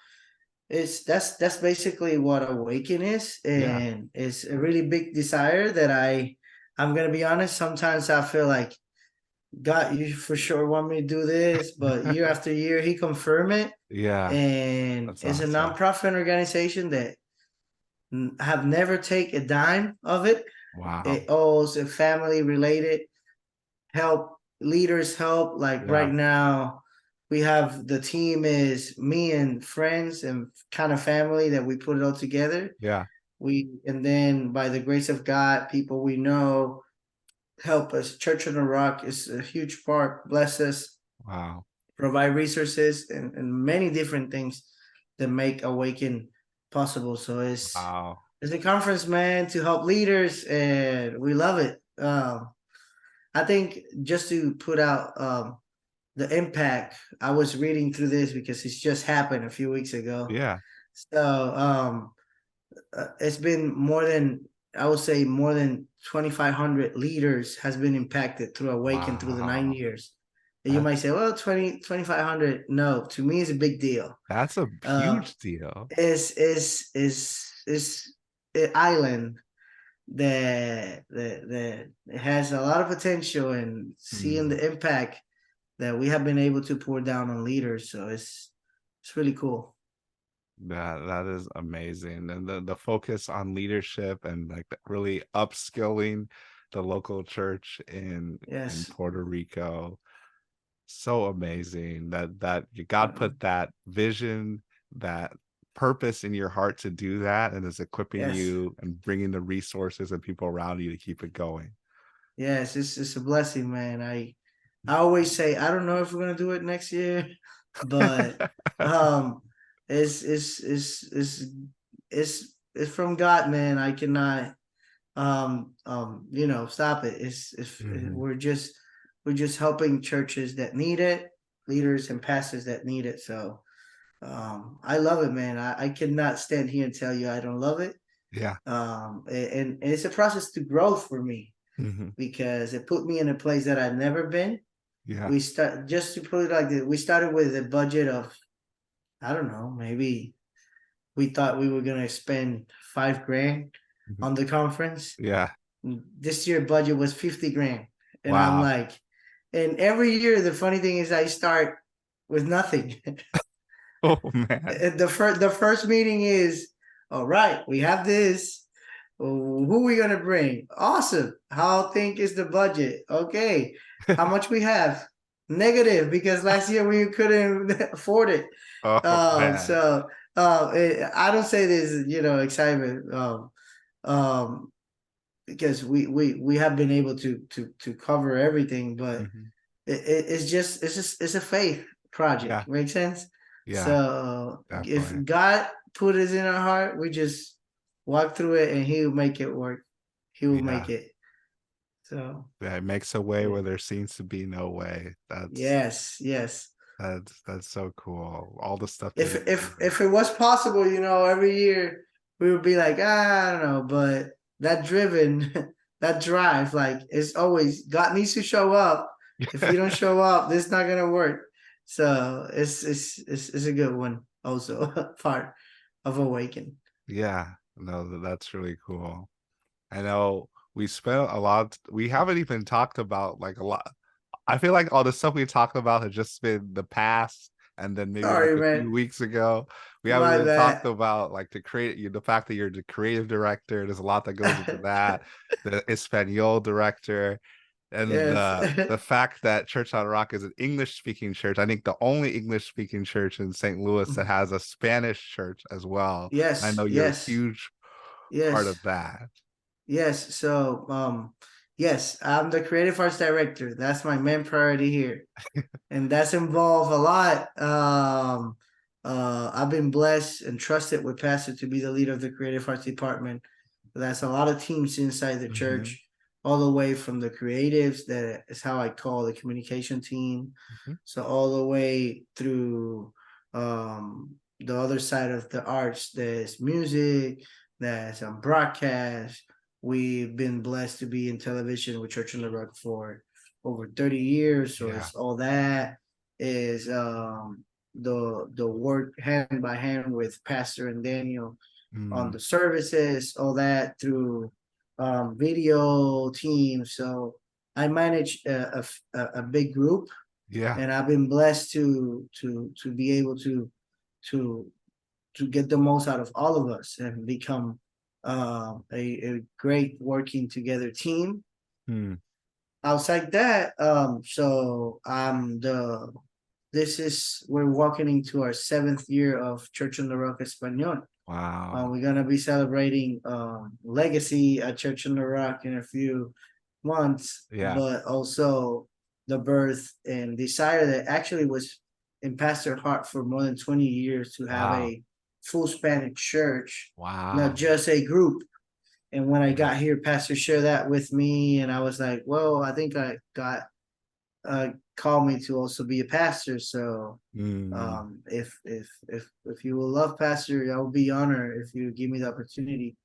that's basically what Awaken is, Yeah. and it's a really big desire that I I'm gonna be honest. Sometimes I feel like God, you for sure want me to do this, but year after year, He confirmed it, Yeah, and that's it's a awesome. nonprofit organization that have never take a dime of it. Wow. It always a family related help, leaders help. Like Yeah, right now, we have the team is me and friends and kind of family that we put it all together. yeah. And then by the grace of God, people we know help us. Church on the Rock is a huge part. Bless us, Wow. provide resources and many different things that make Awaken possible. So Wow. it's a conference, man, to help leaders, and we love it. I think just to put out the impact, I was reading through this because it's just happened a few weeks ago. Yeah. So it's been more than, I would say, more than 2,500 leaders has been impacted through Awaken through the 9 years. And you That, might say, well, 2,500. No, to me, it's a big deal. that's a Uh, huge deal. is an island that has a lot of potential, and seeing Mm. the impact that we have been able to pour down on leaders. So it's really cool. That is amazing. And the focus on leadership and like really upskilling the local church in Yes, Puerto Rico. So amazing that God put that vision, that purpose in your heart to do that, and is equipping yes, you and bringing the resources and people around you to keep it going. yes. It's a blessing, man. I always say I don't know if we're gonna do it next year, but um, it's it's from God, man. I cannot stop it. It's if Mhm. we're just helping churches that need it, leaders and pastors that need it. So I love it, man. I cannot stand here and tell you I don't love it. Yeah. And it's a process to grow for me Mhm. because it put me in a place that I've never been. Yeah. We start just to put it like this, we started with a budget of, I don't know, maybe we thought we were gonna spend 5 grand Mhm. on the conference. Yeah. This year budget was 50 grand. And I'm Wow. like, and every year the funny thing is I start with nothing. Oh man. The first meeting is, all right, we have this. Who we gonna bring? Awesome. How think is the budget? Okay. How much we have? Negative, because last year we couldn't afford it. Oh man. So I don't say this, excitement. Um, because we have been able to cover everything, but Mhm. it's a faith project. Yeah. Make sense? Yeah. So if Definitely. God put it in our heart, we just walk through it, and He will make it work. He will Yeah. make it. So Yeah. It makes a way yeah. where there seems to be no way. Yes, yes. That's so cool. All the stuff that If you're if doing. if it was possible, every year we would be like, I don't know, but that driven, that drive, like it's always God needs to show up. If you don't show up, this not gonna work. So it's a good one also part of Awaken. Yeah, no, that's really cool. I know we spent a lot, we haven't even talked about like a lot. I feel like all the stuff we talked about has just been the past, and then maybe like Sorry, a few man. weeks ago. We haven't My even talked bad. about like the fact that you're the creative director. There's a lot that goes into that. The Español director. And Yes. the fact that Church on Rock is an English speaking church, I think the only English speaking church in St. Louis that has a Spanish church as well. I Yes, know you're a yes, huge part yes. of that. Yes. So, yes, I'm the creative arts director. That's my main priority here, and that's involved a lot. I've been blessed and trusted with Pastor to be the leader of the creative arts department. That's a lot of teams inside the Hmm. church, all the way from the creatives, that is how I call the communication team. Hmm. So all the way through the other side of the arts, there's music, there's broadcast. We've been blessed to be in television with Church on the Rock for over 30 years. So Yeah. it's all that is the work hand by hand with Pastor and Daniel on Mm. the services, all that through video team. So I manage a big group, Yeah. and I've been blessed to be able to get the most out of all of us and become a great working together team. Hmm. Outside that, so we're walking into our 7th year of Church on the Rock Español. Wow. We're gonna be celebrating legacy at Church on the Rock in a few months, Yeah. but also the birth and desire that actually was in Pastor Hart for more than 20 years to have Wow. a full Spanish church, Wow. not just a group. And when I Yeah. got here, Pastor shared that with me, and I was like, well, I think I got called me to also be a pastor. So Mm. if you will love pastor, I will be honored if you give me the opportunity.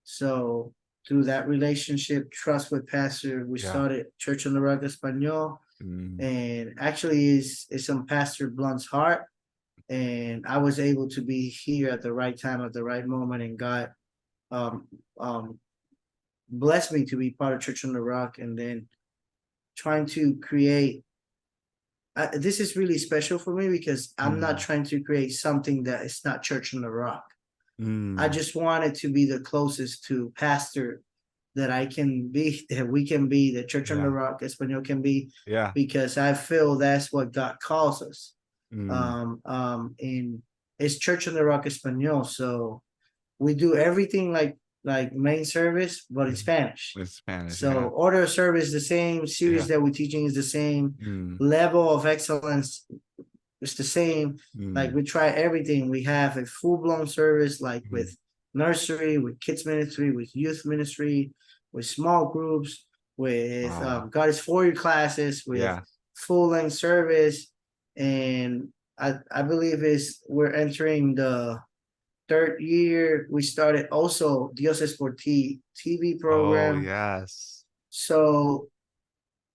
So through that relationship, trust with pastor, we Yeah. started Church on the Rock Español, Mm. and actually is on Pastor Blunt's heart. And I was able to be here at the right time, at the right moment, and God um um blessed me to be part of Church on the Rock, and then trying to create. This is really special for me because I'm not Mm. trying to create something that is not Church on the Rock. I Mm. just wanted to be the closest to pastor that I can be, that we can be, that Church on the Yeah. Rock Espanol can be, Yeah. because I feel that's what God calls us. Mm. And it's Church on the Rock Espanol. So we do everything like main service, but in Spanish. With Spanish. So Yeah. order of service is the same, series Yeah. that we're teaching is the same, Mm. level of excellence is the same. Like Mm. we try everything. We have a full-blown service, like Mm. with nursery, with kids ministry, with youth ministry, with small groups, with Wow. God is for you classes, with Yeah. full-length service. And I believe we're entering the 3rd year. We started also Dios es por ti TV Oh, program. yes. So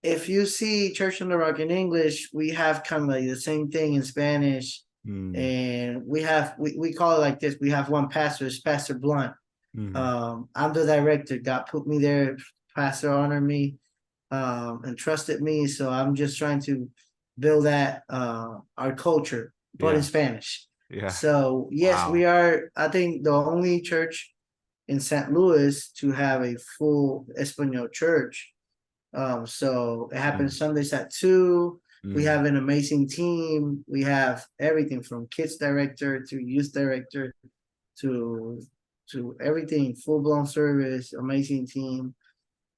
if you see Church on the Rock in English, we have kind of like the same thing in Spanish. Mm. And we call it like this. We have one pastor, it's Pastor Blunt. Mm. I'm the director. God put me there, Pastor honored me, and trusted me. So I'm just trying to build that our culture, but in Yeah. Spanish. Yeah. So yes, Wow. we are, I think, the only church in St. Louis to have a full Espanol church. So it happens Mm. Sundays at 2. We Mm. have an amazing team. We have everything from kids director to youth director to everything, full-blown service, amazing team.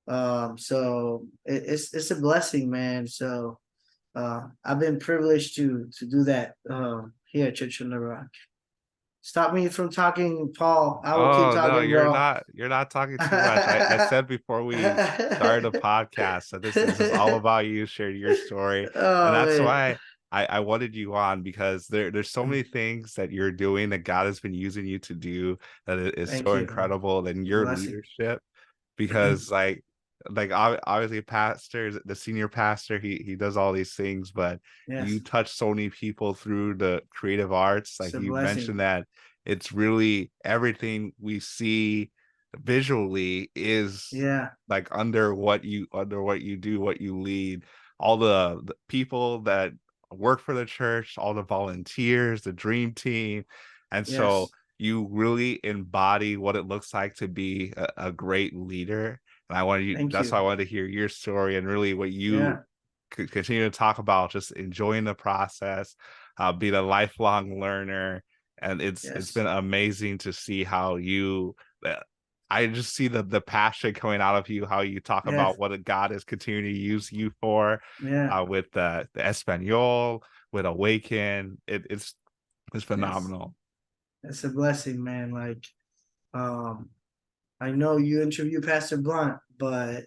So it's a blessing, man. So I've been privileged to do that here at Church on the Rock. Stop me from talking, Paul. I will keep Oh no, talking, bro. you're not talking too much. I said before we started the podcast that this is all about you, share your story. And Oh that's man. why I wanted you on, because there's so many things that you're doing that God has been using you to do that is Thank so you. incredible. And It's a your blessing. leadership, because obviously pastor, the senior pastor, he does all these things, but you Yes. touch so many people through the creative arts. It's Like a you blessing. mentioned that it's really everything we see visually is Yeah. like under what you do, what you lead, all the people that work for the church, all the volunteers, the dream team. And so Yes. you really embody what it looks like to be a great leader. And Thank that's why you. I wanted to hear your story and really what you Yeah. could continue to talk about, just enjoying the process, being a lifelong learner. And it's Yes. been amazing to see how you, uh, I just see the passion coming out of you, how you talk Yes. about what God is continuing to use you for, Yeah. with the Español, with Awaken. It's Yes. phenomenal. It's a blessing, man. Like, um, I know you interview Pastor Blunt, but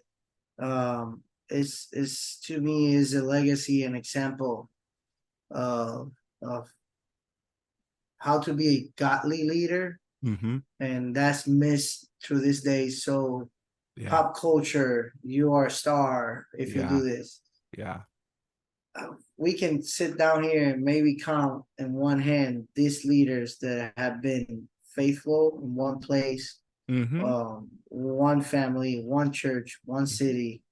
it's to me is a legacy and example of how to be a godly leader, Mm-hmm. and that's missed through this day. So Yeah. pop culture, you are a star if you Yeah. do this. Yeah. We can sit down here and maybe count in one hand these leaders that have been faithful in one place, Mm-hmm. one family, one church, one city,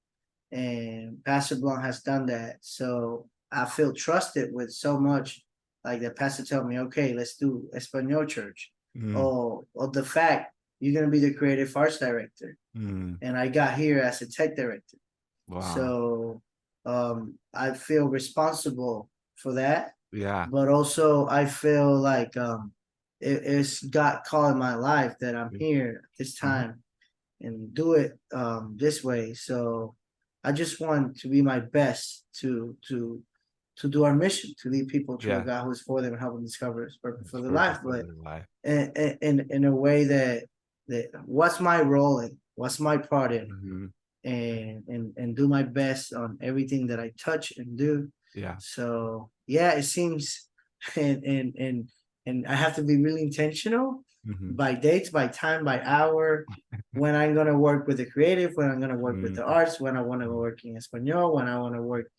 and Pastor Blunt has done that. So I feel trusted with so much, like the pastor tell me, okay, let's do Español church. Or the fact you're gonna be the creative arts director, and I got here as a tech director. Wow. So I feel responsible for that. Yeah. But also I feel like it's God calling my life that I'm here this time and do it this way. So I just want to be my best to do our mission, to lead people to a God who is for them and help them discover his purpose for their life. But in a way that what's my role in, what's my part in, and do my best on everything that I touch and do. Yeah. So yeah, it seems and I have to be really intentional by dates, by time, by hour, when I'm gonna work with the creative, when I'm gonna work with the arts, when I want to work in Español, when I want to work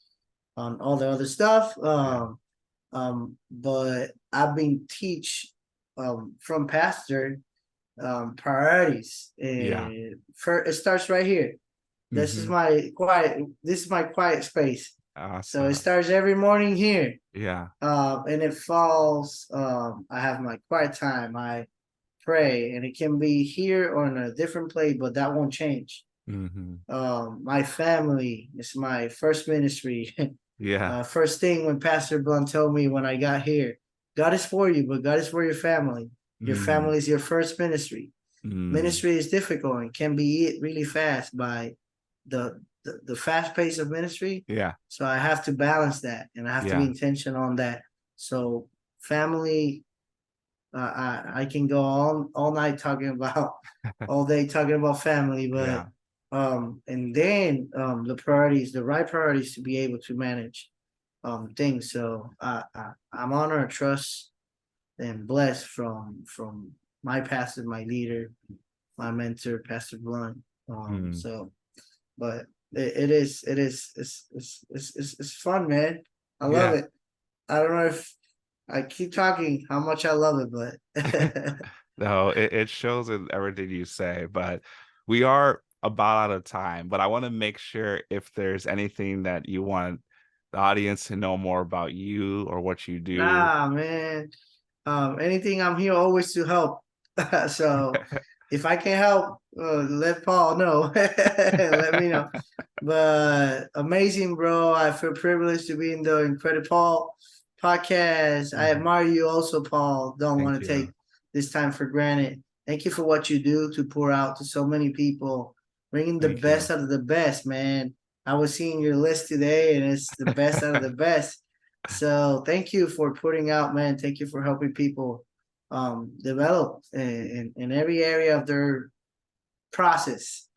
on all the other stuff. But I've been from pastor priorities. It starts right here. This is my quiet space. Awesome. So it starts every morning here. Yeah. And it falls. I have my quiet time. I pray, and it can be here or in a different place, but that won't change. My family is my first ministry. First thing when Pastor Blunt told me when I got here, God is for you, but God is for your family. Your family is your first ministry. Ministry is difficult and can be really fast by the fast pace of ministry. So I have to balance that, and I have to be intentional on that. So family, I can go all night talking about all day talking about family, but and then the right priorities to be able to manage things. So I'm honored, trust, and blessed from my pastor, my leader, my mentor, Pastor Blunt. So, but it's fun, man. I love it. I don't know if I keep talking how much I love it, but no, it shows in everything you say. But we are about out of time. But I want to make sure if there's anything that you want the audience to know more about you or what you do. Nah, man. Anything, I'm here always to help. So if I can help, let Paul know. Let me know. But amazing, bro. I feel privileged to be in the IncrediPaul podcast. I admire you also, Paul. Don't want to take this time for granted. Thank you for what you do to pour out to so many people, bringing the best out of the best, man. I was seeing your list today, and it's the best out of the best. So thank you for putting out, man. Thank you for helping people develop in every area of their process.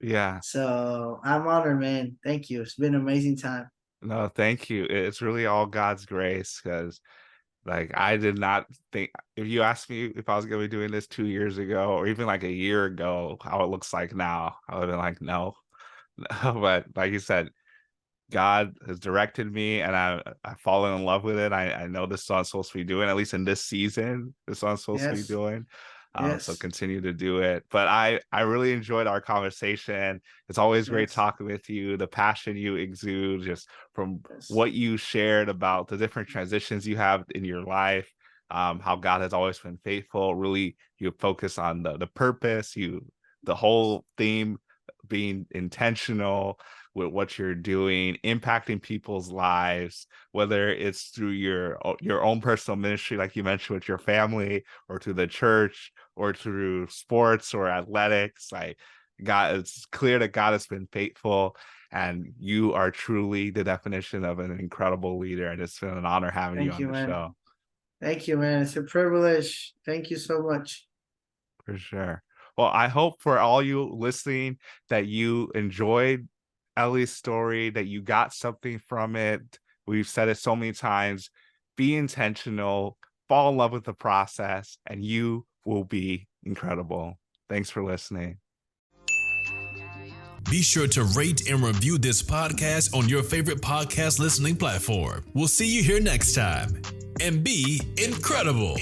So I'm honored, man. Thank you. It's been an amazing time. No, thank you. It's really all God's grace, because like I did not think, if you asked me if I was going to be doing this 2 years ago or even like a year ago, how it looks like now, I would have been like, no. But like you said, God has directed me, and I've fallen in love with it. I know this is what I'm supposed to be doing, at least in this season. This is what I'm supposed to be doing. So continue to do it. But I really enjoyed our conversation. It's always great talking with you. The passion you exude, just from what you shared about the different transitions you have in your life, how God has always been faithful. Really, you focus on the purpose, the whole theme being intentional with what you're doing, impacting people's lives, whether it's through your own personal ministry, like you mentioned, with your family, or to the church, or through sports or athletics. Like, God, it's clear that God has been faithful, and you are truly the definition of an incredible leader. And it's been an honor having you on the show. Thank you, man. It's a privilege. Thank you so much. For sure. Well, I hope for all you listening that you enjoyed Eli's story, that you got something from it. We've said it so many times. Be intentional, fall in love with the process, and you will be incredible. Thanks for listening. Be sure to rate and review this podcast on your favorite podcast listening platform. We'll see you here next time. And be incredible.